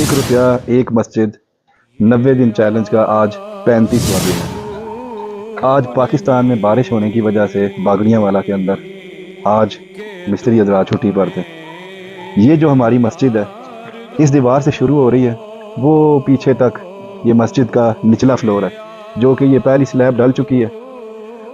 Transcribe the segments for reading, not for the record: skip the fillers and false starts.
₹1 एक मस्जिद 90 दिन चैलेंज का आज 35वां दिन है। आज पाकिस्तान में बारिश होने की वजह से बागड़ियांवाला के अंदर आज मिस्त्री हज़रात छुट्टी पर थे। ये जो हमारी मस्जिद है इस दीवार से शुरू हो रही है, वो पीछे तक ये मस्जिद का निचला फ्लोर है, जो कि ये पहली स्लैब डल चुकी है।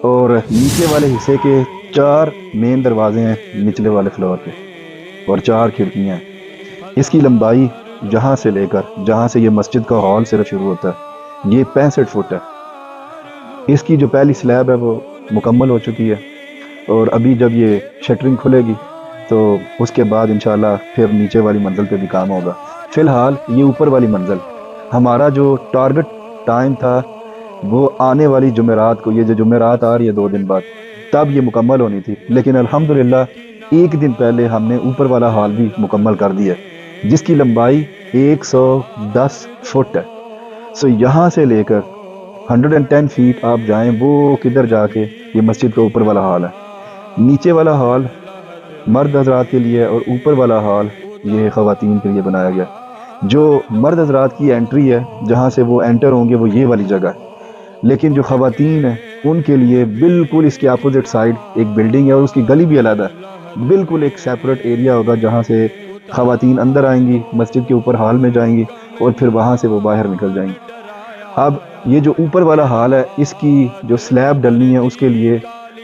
और नीचे वाले हिस्से के 4 मेन दरवाजे हैं निचले वाले फ्लोर पे और 4 खिड़कियाँ हैं। इसकी लंबाई जहाँ से लेकर जहाँ से ये मस्जिद का हॉल सिर्फ शुरू होता है ये 65 फुट है। इसकी जो पहली स्लैब है वो मुकम्मल हो चुकी है और अभी जब ये शटरिंग खुलेगी तो उसके बाद इंशाल्लाह फिर नीचे वाली मंजिल पे भी काम होगा। फ़िलहाल ये ऊपर वाली मंजिल हमारा जो टारगेट टाइम था वो आने वाली जुमेरात को, ये जो जुमेरात आ रही है 2 दिन बाद, तब ये मुकम्मल होनी थी। लेकिन अल्हम्दुलिल्लाह 1 दिन पहले हमने ऊपर वाला हॉल भी मुकम्मल कर दिया, जिसकी लंबाई 110 फुट है। सो यहाँ से लेकर 110 फीट आप जाएं वो किधर जाके ये मस्जिद का ऊपर वाला हॉल है। नीचे वाला हॉल मर्द हजरात के लिए और ऊपर वाला हॉल ये ख़वातीन के लिए बनाया गया। जो मर्द हजरात की एंट्री है जहाँ से वो एंटर होंगे वो ये वाली जगह है, लेकिन जो ख़वातीन है उनके लिए बिल्कुल इसके अपोजिट साइड एक बिल्डिंग है और उसकी गली भी अलग है। बिल्कुल एक सेपरेट एरिया होगा जहाँ से ख़वातीन अंदर आएंगी, मस्जिद के ऊपर हॉल में जाएंगी और फिर वहाँ से वो बाहर निकल जाएंगी। अब ये जो ऊपर वाला हॉल है इसकी जो स्लैब डलनी है उसके लिए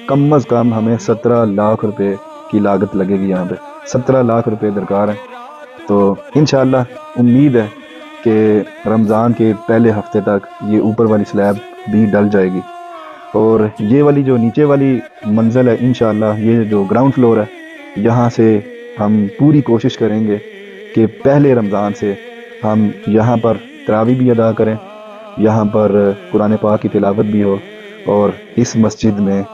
कम अज़ कम हमें 17 लाख रुपए की लागत लगेगी। यहाँ पे 17 लाख रुपए दरकार है। तो इंशाअल्लाह उम्मीद है कि रमज़ान के पहले हफ्ते तक ये ऊपर वाली स्लैब भी डल जाएगी और ये वाली जो नीचे वाली मंजिल है इंशाअल्लाह ये जो ग्राउंड फ्लोर है यहाँ से हम पूरी कोशिश करेंगे कि पहले रमज़ान से हम यहाँ पर तरावी भी अदा करें, यहाँ पर कुरान पाक की तिलावत भी हो और इस मस्जिद में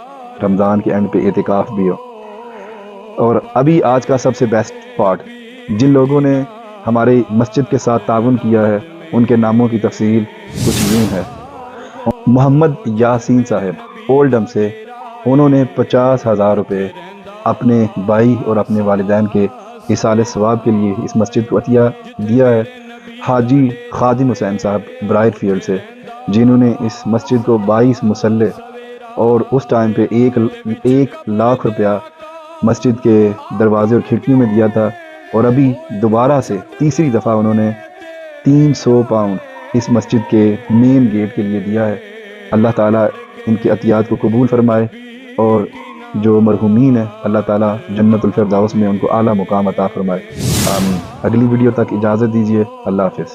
रमज़ान के एंड पे एतिकाफ़ भी हो। और अभी आज का सबसे बेस्ट पार्ट, जिन लोगों ने हमारे मस्जिद के साथ ताउन किया है उनके नामों की तफसील कुछ यूँ है। मोहम्मद यासीन साहब ओल्डम से, उन्होंने 50,000 रुपये अपने भाई और अपने वालिदैन के इसाले सवाब के लिए इस मस्जिद को अतिया दिया है। हाजी खादिम हुसैन साहब ब्राइट फील्ड से, जिन्होंने इस मस्जिद को 22 मुसल्ले और उस टाइम पे 1 लाख रुपया मस्जिद के दरवाजे और खिड़कियों में दिया था और अभी दोबारा से तीसरी दफ़ा उन्होंने 300 पाउंड इस मस्जिद के मेन गेट के लिए दिया है। अल्लाह ताला इनके अतियात को कबूल फरमाए और जो मरहूमीन है अल्लाह ताला जन्नतुल फिरदौस में उनको आला मुकाम अता फरमाए। आमीन। अगली वीडियो तक इजाज़त दीजिए। अल्लाह हाफ़िज़।